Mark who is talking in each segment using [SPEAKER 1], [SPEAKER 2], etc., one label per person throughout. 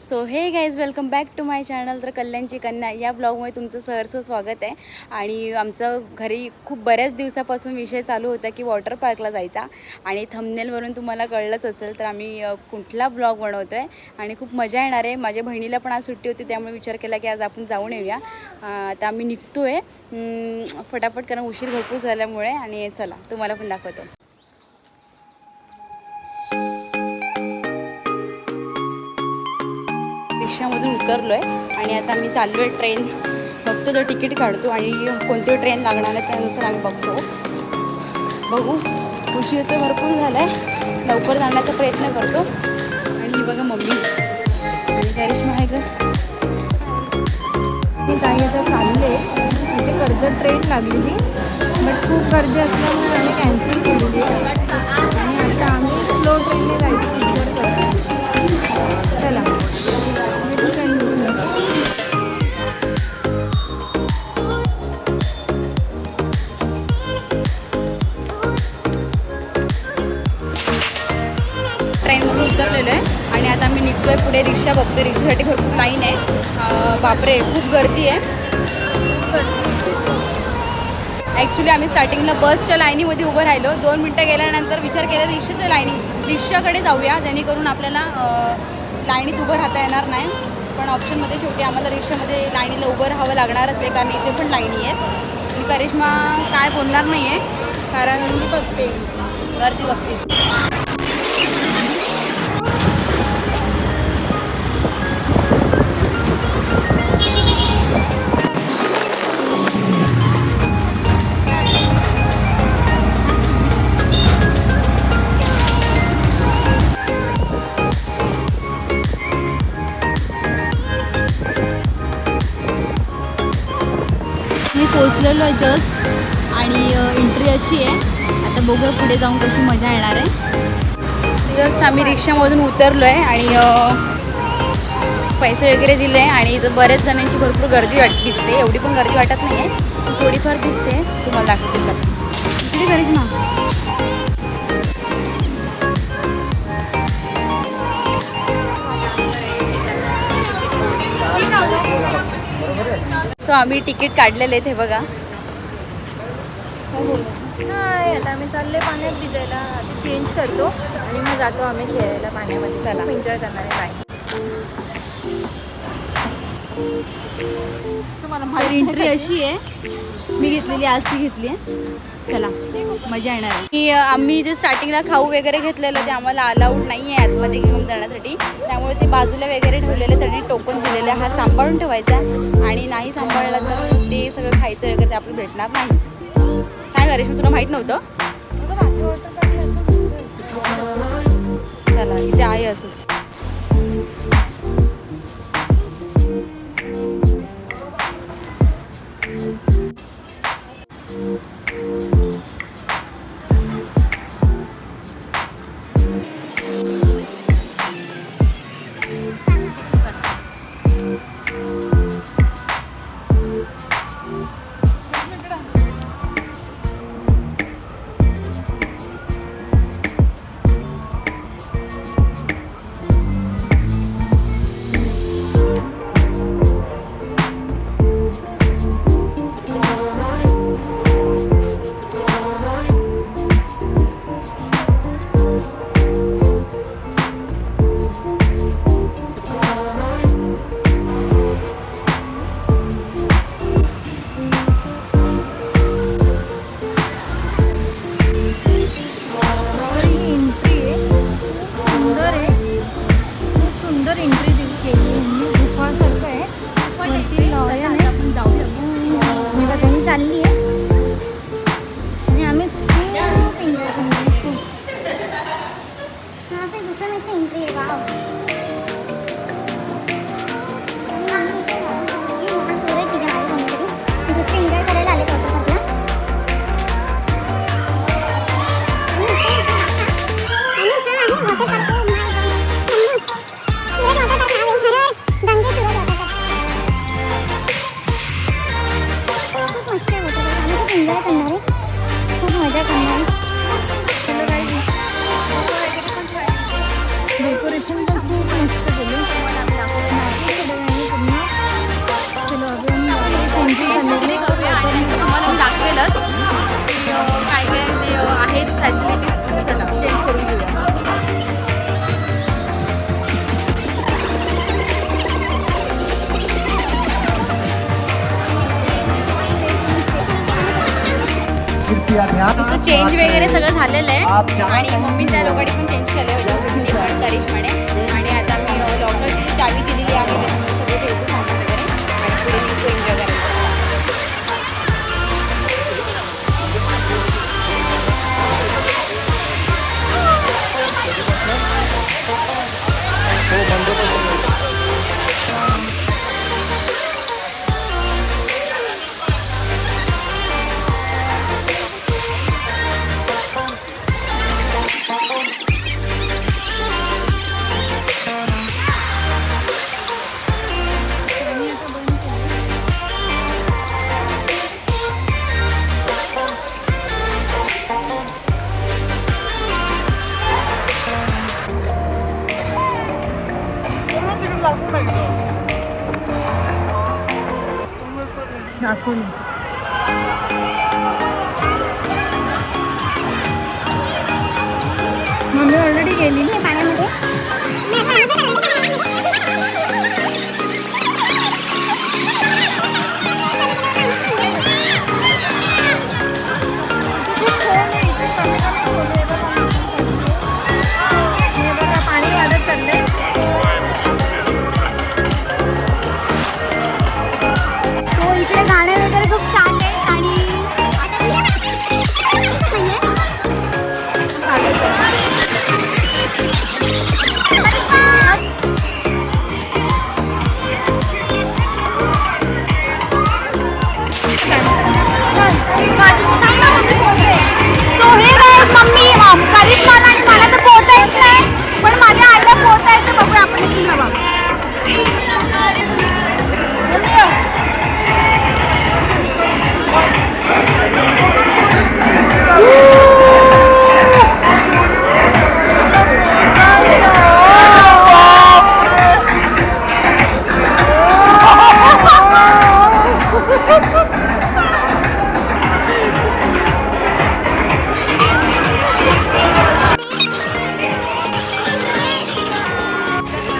[SPEAKER 1] So hey guys welcome back to my channel. तर कल्याणची कन्या या ब्लॉगमध्ये तुमचं सहर्ष स्वागत आहे. आणि आमचं घरी खूप बऱ्याच दिवसापासून विषय चालू होता की वॉटर पार्कला जायचा. आणि थंबनेलवरून तुम्हाला कळलंच असेल तर आम्ही कुठला ब्लॉग बनवतो आहे आणि खूप मजा येणार आहे. माझ्या बहिणीला पण आज सुट्टी होती त्यामुळे विचार केला की आज आपण जाऊन येऊया. आता आम्ही निघतो आहे फटाफट कारण उशीर भरपूर झाल्यामुळे. आणि चला तुम्हाला पण दाखवतो. रिक्षामधून उतरलो आहे आणि आता आम्ही चाललो आहे. ट्रेन बघतो तर तिकीट काढतो आणि कोणती ट्रेन लागणार आहे त्यानुसार आम्ही बघू. उशीर तर भरपूर झाला आहे, लवकर जाण्याचा प्रयत्न करतो. आणि ही बघा मम्मी आणि करिश्मा आहे का
[SPEAKER 2] मी काही आता चालले म्हणजे कर्जत ट्रेन लागलेली बट खूप गर्दी असल्यामुळे आम्ही कॅन्सल केलेली आणि आता आम्ही स्लो ट्रेनने जायचं विचार करतो. चला
[SPEAKER 1] ट्रेनमधून उतरलेलो आहे आणि आता आम्ही निघतो आहे पुढे. रिक्षा बघतो, रिक्षासाठी भरपूर लाईन आहे. बापरे खूप गर्दी आहे. ॲक्च्युली आम्ही स्टार्टिंगला बसच्या लाईनीमध्ये उभं राहिलो. 2 मिनटं गेल्यानंतर विचार केला रिक्षाच्या रिक्षाकडे जाऊया जेणेकरून आपल्याला लाईनीत उभं राहता येणार नाही. पण ऑप्शनमध्ये शेवटी आम्हाला रिक्षामध्ये लाईनीला उभं राहावं लागणारच आहे कारण इथे पण लाईनी आहेत. मी करिश्मा काय बोलणार नाही आहे कारण मी बघते गर्दी बघते. मी पोचलेलो आहे जस्ट आणि एंट्री अशी आहे. आता बघूया पुढे जाऊन कशी मजा येणार आहे. जस्ट आम्ही रिक्षामधून उतरलो आहे आणि पैसे वगैरे दिले आणि इथं बऱ्याच जणांची भरपूर गर्दी दिसते. एवढी पण गर्दी वाटत नाही आहे, थोडीफार दिसते. तुम्हाला दाखवते किती गरीब ना. सो आम्ही तिकीट काढलेले आहेत हे बघा.
[SPEAKER 2] नाही आता आम्ही चालले पाण्यात भिजायला. आधी चेंज करतो आणि मग जातो आम्ही खेळायला पाण्यामध्ये. चला एन्जॉय करणार आहे. बाय.
[SPEAKER 1] तुम्हाला माझी एंट्री अशी आहे, मी घेतलेली आज ती घेतली आहे. चला मजा येणार आहे. की आम्ही जे स्टार्टिंगला खाऊ वगैरे घेतलेलं ते आम्हाला अलाउड नाही आहे आतमध्ये घेऊन जाण्यासाठी. त्यामुळे ते बाजूला वगैरे ठेवलेले त्यांनी टोकन दिलेले. हा सांभाळून ठेवायचा आणि नाही सांभाळला तर ते सगळं खायचं वगैरे ते आपल्याला भेटणार नाही. काय करायचं तुला माहीत नव्हतं. चला इथे आहे असंच. तुमचं चेंज वगैरे सगळं झालेलं आहे आणि मम्मी त्या लोकांनी पण चेंज केलं होतं कुठली पण करिश्माने. आणि आता मी लॉकरची चावी दिलेली आहे त्याच्यामध्ये सगळं ठेवतो सामान वगैरे आणि पुढे निघतो एन्जॉय करायला.
[SPEAKER 2] दाखवली मम्मी ऑलरेडी गेली ना पाण्यामध्ये. पाणी वाढत चाललंय.
[SPEAKER 1] तो इकडे गाणे वगैरे खूप छान आहे आणि मम्मी करिश्माला आणि मला तर पोहता येत नाही पण माझ्या आईला पोहता येतं. बघूया आपण इथून जाऊ.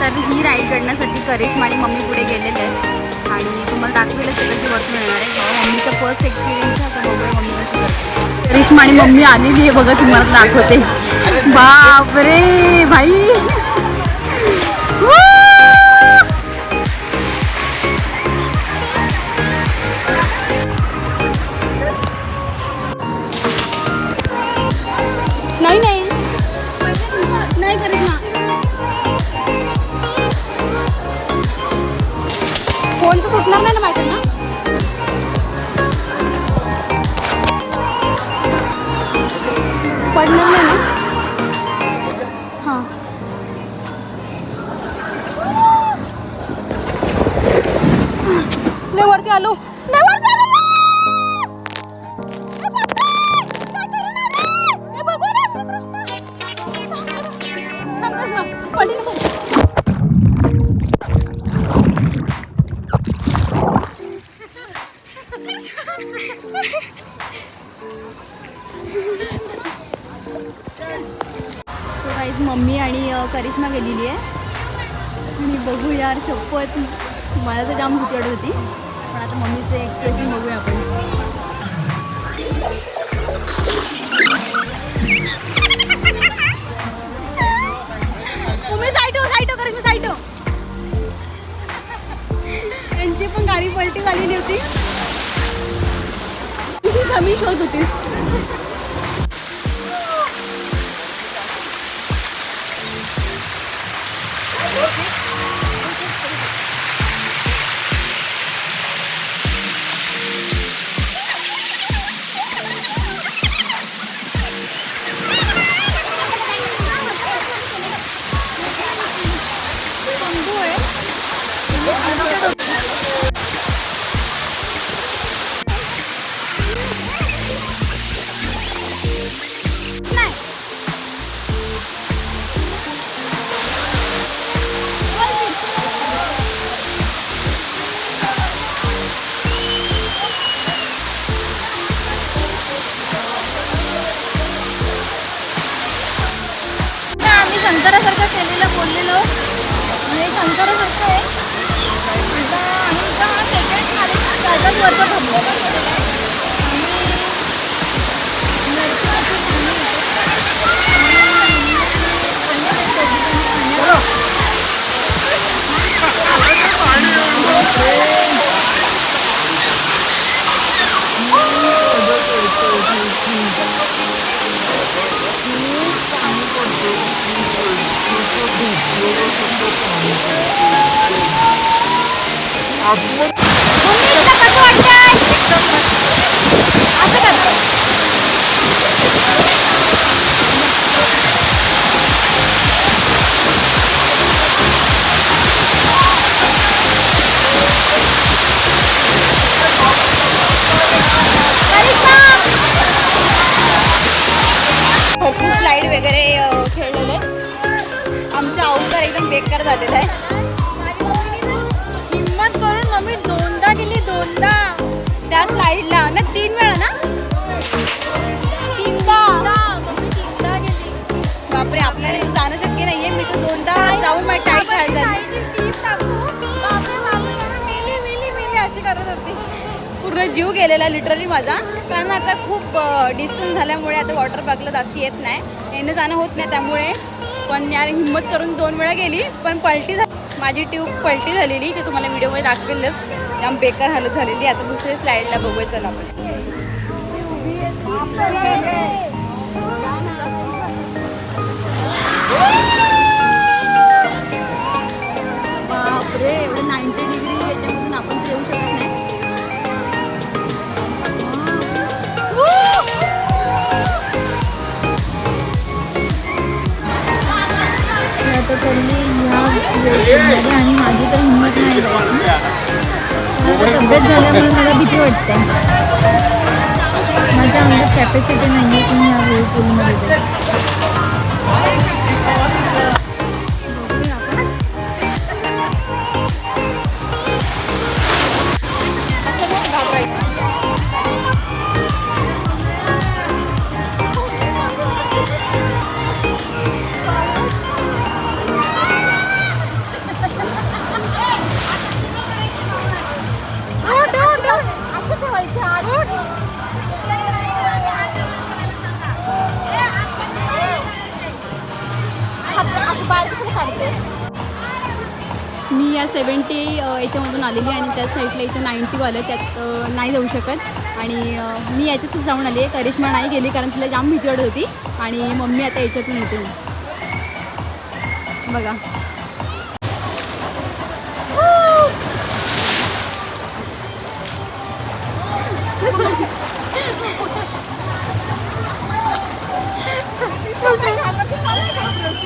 [SPEAKER 1] तर ही राईड करण्यासाठी करिश्मा आणि मम्मी पुढे गेलेले आहेत आणि तुम्हाला दाखवेल सगळ्याची वस्तू मिळणार आहे. मम्मीचा फर्स्ट एक्सपिरियन्स आहे तर बघूया मम्मी कशी करते. करिश्मा आणि मम्मी आलेली आहे बघा तुम्हाला दाखवते. बापरे भाई नाही नाही नाही करिश्मा फोन तर सुटणार नाही ना माझ्याकडनं. पडणार नाही ना. हां लय वरती आलो. लय वरती आलो. पडली नको. गाईज मम्मी आणि करिश्मा गेलेली आहे आणि बघू यार शपथ मला तर जाम भीती वाटत होती पण आता मम्मीचे एक्सप्रेशन बघूया आपण. तुम्ही साईड हो करिश्मा साईड हो. त्यांची पण गाडी पलटी झालेली होती. किती कमी शोध होतीस. शंकरासारखं केलेलं बोललेलो हे शंकरासारखं आहे. आता आम्ही इथं सेकंड मध्ये 4-5 वर्ष थांबलो. भरपूर स्लाईड वगैरे खेळलेले आहेत. आमचा अवतार एकदम बेकार झालेला आहे.
[SPEAKER 2] हिम्मत करून मम्मी दोनदा गेली, दोनदा
[SPEAKER 1] त्या स्लाईडला ना 3 वेळा ना 3दा.
[SPEAKER 2] मम्मी 3दा गेली.
[SPEAKER 1] बापरे, आपल्याला इथे जाणं शक्य नाहीये. मी तर 2दा जाऊन माझी टाईट खायला झाली.
[SPEAKER 2] अशी करत होती.
[SPEAKER 1] पूर्ण जीव गेलेला लिटरली माझा. कारण आता खूप डिस्टन्स झाल्यामुळे आता वॉटर पार्कला जास्ती येत नाही, येणं जाणं होत नाही त्यामुळे. पण यार हिम्मत करून 2 वेळा गेली, पण पलटी माझी ट्यूब पलटी झालेली. ते तुम्हाला व्हिडिओमध्ये दाखवेलच. जाम बेकार हालत झालेली. आता दुसऱ्या स्लाईडला बघूया चला आपण. बापरे, एवढं 90 डिग्री याच्यामधून आपण येऊ शकत नाही.
[SPEAKER 2] आता चालली ह्या आणि माझी तर हिंमत नाही जायची. आता तब्येत झाल्यामुळे मला भीती वाटते. माझ्या अंगात कॅपॅसिटी नाही आहे की मी ह्या वेळी पूलमध्ये जाईल.
[SPEAKER 1] मी या 70 याच्यामधून आलेली आणि त्या साईडला इथं 90 वालं, त्यात नाही जाऊ शकत. आणि मी याच्यातच जाऊन आली आहे. करिश्मा नाही गेली कारण तिला जाम भीती वाटत होती. आणि मम्मी आता याच्यातून येते बघा.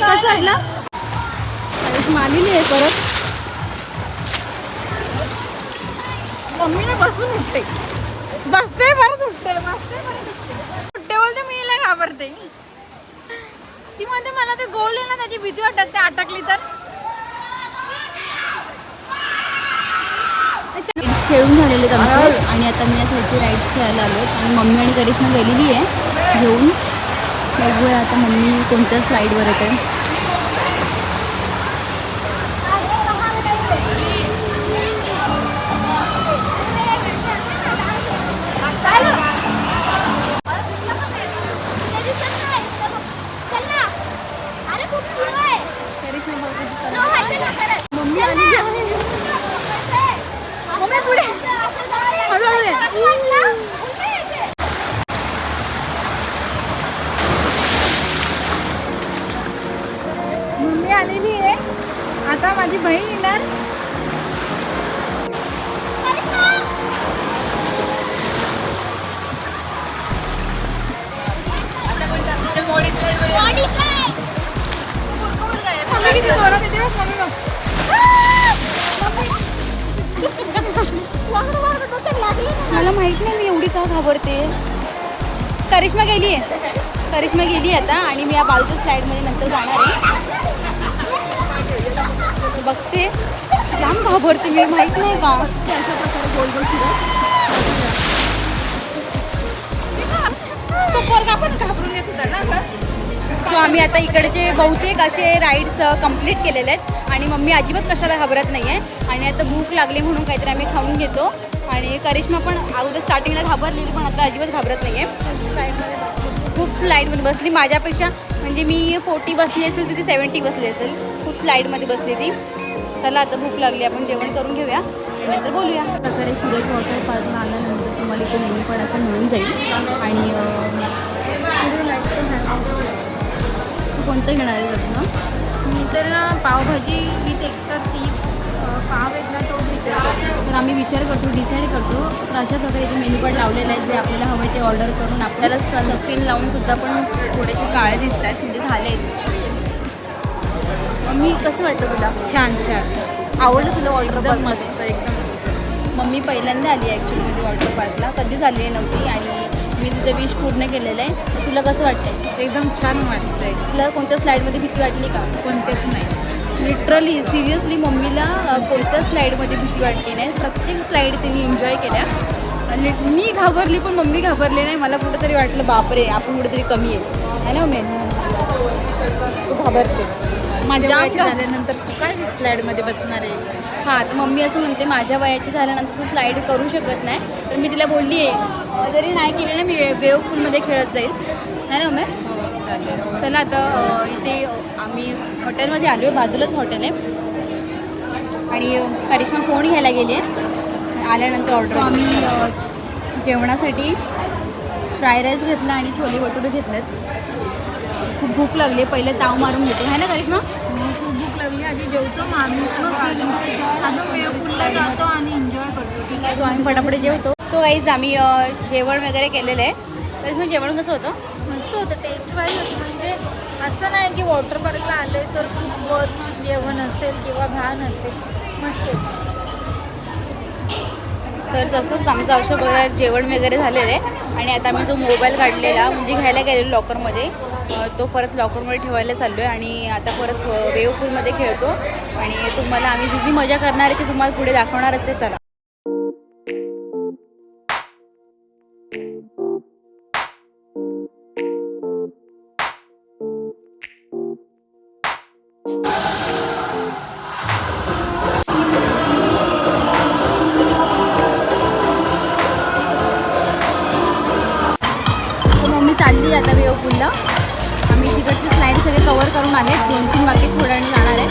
[SPEAKER 1] कसं वाटलं? करिश्मा आलेली आहे परत.
[SPEAKER 2] मम्मीने बसून उठते, बसते परत उठते, बसते परत उठते बोलते. मी लय घाबरते. ती म्हणते मला ते गोल आहे ना त्याची भीती वाटत, ते अटकली तर.
[SPEAKER 1] खेळून झालेले आहेत आमचे. आणि आता मी या साईडची राईड्स खेळायला आलो आणि मम्मी आणि करिश्मा गेलेली आहे घेऊन. बघूया आता मम्मी कोणत्या स्लाईडवर येते. मम्मी आली आहे. मम्मी पुढे हळूहळू ये.
[SPEAKER 2] मम्मी आलेली आहे. आता माझी बहीण येणार. मम्मी किती जोरात येते बघ, मम्मी बघ.
[SPEAKER 1] मला माहित नाही मी एवढी का घाबरते. करिश्मा गेली आहे. करिश्मा गेली आता आणि मी या बाजूच्या स्लाईडमध्ये नंतर जाणार आहे. बघते जाम घाबरते मी, माहित नाही का. अशा प्रकारे गोल गोल फिरत
[SPEAKER 2] तो पोरगा पण घाबरून येत होता ना गं.
[SPEAKER 1] सो आम्ही आता इकडचे बहुतेक असे राईड्स कंप्लीट केलेले आहेत. आणि मम्मी अजिबात कशाला घाबरत नाही आहे. आणि आता भूक लागली म्हणून काहीतरी आम्ही खाऊन घेतो. आणि करिश्मा पण अगोदर स्टार्टिंगला घाबरलेली पण आता अजिबात घाबरत नाही आहे. खूप स्लाईडमध्ये बसली माझ्यापेक्षा. म्हणजे मी 40 बसली असेल तर ती 70 बसली असेल. खूप स्लाईडमध्ये बसली ती. चला आता भूक लागली, आपण जेवण करून घेऊया आणि नंतर बोलूया. प्रकारे सूरज वॉटर पार्कला आल्यानंतर तुम्हाला इथे मेनू पण असं मिळून जाईल. आणि तू कोणतं घेणार आहे लग्न?
[SPEAKER 2] मी तर ना पावभाजी विथ एक्स्ट्रा 3 पाव आहेत ना, तोच विचार करतो.
[SPEAKER 1] तर आम्ही विचार करतो, डिसाईड करतो. तर अशा प्रकारे इथे मेनू कार्ड लावलेलं आहे. जे आपल्याला हवं आहे ते ऑर्डर करून आपल्याला सनस्क्रीन लावून सुद्धा पण थोडेसे काळे दिसत आहेत, म्हणजे झाले आहेत. मम्मी कसं वाटतं तुला?
[SPEAKER 2] छान छान
[SPEAKER 1] आवडलं तुला वॉटर पार्क?
[SPEAKER 2] मस्त एकदम.
[SPEAKER 1] मम्मी पहिल्यांदा आली आहे ॲक्च्युलीमध्ये वॉटर पार्कला, कधीच आली आहे नव्हती. आणि मी तिचं विश पूर्ण केलेलं आहे. तर तुला कसं वाटतंय?
[SPEAKER 2] एकदम छान वाटतंय.
[SPEAKER 1] तुला कोणत्या स्लाईडमध्ये भीती वाटली का?
[SPEAKER 2] कोणतेच नाही.
[SPEAKER 1] लिटरली सिरियसली मम्मीला कोणत्याच स्लाईडमध्ये भीती वाटली नाही. प्रत्येक स्लाईड तिने एन्जॉय केल्या. आणि मी घाबरली पण मम्मी घाबरली नाही. मला कुठेतरी वाटलं बापरे आपण कुठेतरी कमी आहे ना मम्मी? तू घाबरते
[SPEAKER 2] माझ्या
[SPEAKER 1] जाम
[SPEAKER 2] वयाची
[SPEAKER 1] का?
[SPEAKER 2] झाल्यानंतर तू काय स्लाईडमध्ये बसणार आहे?
[SPEAKER 1] हां, तर मम्मी असं म्हणते माझ्या वयाची झाल्यानंतर तू स्लाईड करू शकत नाही. तर मी तिला बोलली आहे जरी नाही केली ना मी वेव पूलमध्ये खेळत जाईल, है ना मम्मी?
[SPEAKER 2] हो चालेल.
[SPEAKER 1] चला आता इथे आम्ही हॉटेलमध्ये आलो आहे, बाजूलाच हॉटेल आहे. आणि करिश्मा फोन घ्यायला गेली आहे. आल्यानंतर ऑर्डर आम्ही जेवणासाठी फ्राय राईस घेतला आणि छोले भटुरे घेतलेत. खूप भूक लागली, पहिले ताव मारून घेतो, है ना करिश्मा?
[SPEAKER 2] खूप भूक लागली, आधी जेवतो मग आम्ही अजून वेळपूलला जातो आणि एन्जॉय करतो.
[SPEAKER 1] ठीक आहे, आम्ही फटाफट जेवतो. सो गाईज आम्ही जेवण वगैरे केलेलं आहे. करिश्मा जेवण कसं होतं?
[SPEAKER 2] मस्त होतं, टेस्ट वाईज होती. म्हणजे असं नाही की वॉटर पार्कला आले तर खूप बस जेवण असेल किंवा घाण असेल, मस्त होतं.
[SPEAKER 1] तर तसंच आमचं अशा प्रकारे जेवण वगैरे झालेलं आहे. आणि आता आम्ही जो मोबाईल काढलेला म्हणजे घ्यायला गेलेलो लॉकरमध्ये, तो परत लॉकरमध्ये ठेवायला चाललो आहे. आणि आता परत वेव पूलमध्ये खेळतो. आणि तुम्हाला आम्ही जी जी मजा करणार आहे ती तुम्हाला पुढे दाखवणारच आहे. चला. मम्मी चालली आता वेव पूलला. आम्ही तिकडचे स्लाईड सगळे कवर करून आले, 2-3 बाकी थोड्या वेळाने जाणार आहे.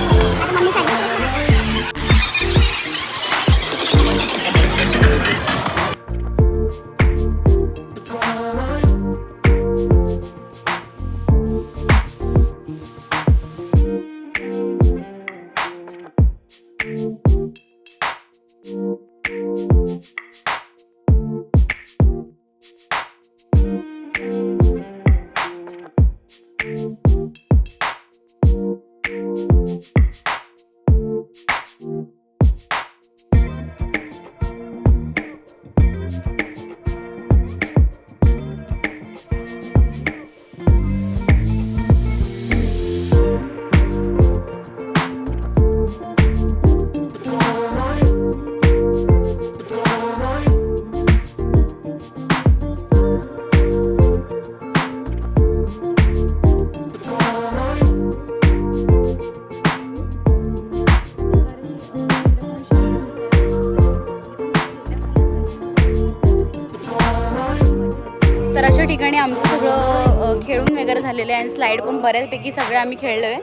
[SPEAKER 1] तर अशा ठिकाणी आमचं सगळं खेळून वगैरे झालेलं आहे. आणि स्लाईड पण बऱ्यापैकी सगळे आम्ही खेळलो आहे.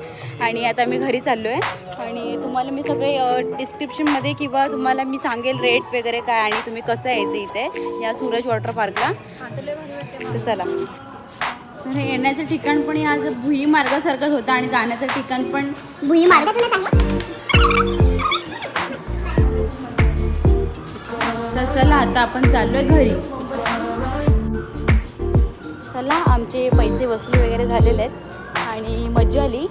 [SPEAKER 1] आणि आता आम्ही घरी चाललो आहे. आणि तुम्हाला मी सगळे डिस्क्रिप्शनमध्ये किंवा तुम्हाला मी सांगेल रेट वगैरे काय आणि तुम्ही कसं यायचं इथे या सूरज वॉटर पार्कला. तर चला. तर हे येण्याचं ठिकाण पण या भुई मार्गासारखंच होतं आणि जाण्याचं ठिकाण पण
[SPEAKER 3] भुई मार्गातूनच आहे.
[SPEAKER 1] तर चला आता आपण चाललो आहे घरी. चला, आमचे पैसे वसूल वगैरे झालेले आहेत आणि मजा आली.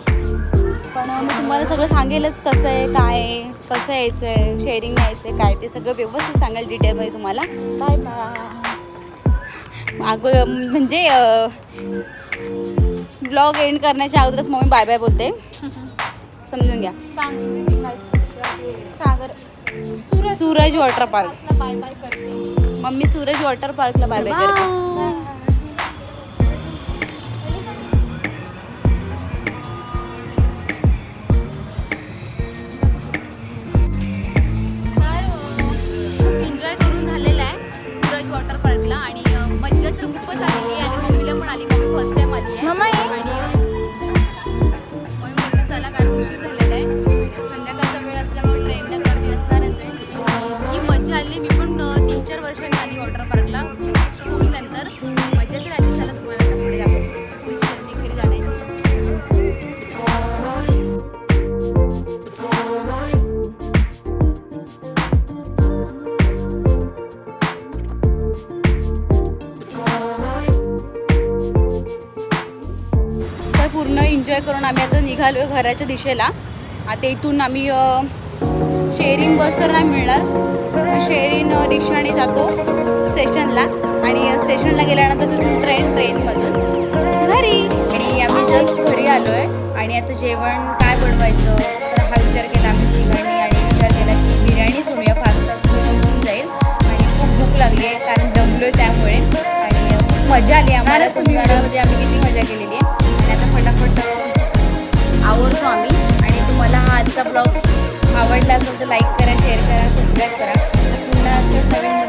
[SPEAKER 1] पण मी तुम्हाला सगळं सांगेलच कसं आहे काय आहे, कसं यायचं आहे, शेअरिंग यायचं आहे काय, ते सगळं व्यवस्थित सांगेल डिटेलमध्ये तुम्हाला. Bye bye. म्हणजे ब्लॉग एंड करण्याच्या अगोदरच मम्मी बाय बाय बोलते, समजून घ्या. Sagar Suraj water park bye bye करते मम्मी. सूरज वॉटर पार्कला बाय बाय करते. एन्जॉय करून झालेलं आहे सूरज वॉटर पार्कला. आणि मज्जा तर खूपच आलेली आहे. आणि मम्मीला पण आली, मम्मी फर्स्ट टाइम आली आहे. आणि मम्मी बोलते चला कारण उशीर झालेला आहे, संध्याकाळचा वेळ असल्यामुळे 3-4 वर्षांनी आली वॉटर पार्कला स्कूल नंतर. मजा तर आधी झाला तुम्हाला आता पुढे आपण पुढची जर्नी घरी जाण्याची. तर पूर्ण एन्जॉय करून आम्ही आता निघालो आहे घराच्या दिशेला. आता इथून आम्ही शेअरिंग बस तर नाही मिळणार, शेअरिंग रिक्षाने जातो स्टेशनला आणि स्टेशनला गेल्यानंतर तिथून ट्रेनमधून घरी. आणि आम्ही जस्ट घरी आलो आहे आणि आता जेवण काय बनवायचं तर हा विचार केला आम्ही तिघांनी आणि विचार केला की बिर्याणीच बनवूया, फास्ट होऊन जाईल. आणि खूप भूक लागली आहे कारण दमलो आहे त्यामुळे आणि खूप मजा आली आम्हाला. तुम्ही व्हिडिओमध्ये आम्ही किती मजा केलेली आहे आणि आता फटाफट आवडतो आम्ही. आणि तुम्हाला हा आजचा ब्लॉग आवडला असेल तर लाईक करा, शेअर करा, सबस्क्राईब करा. पुन्हा असं नवीन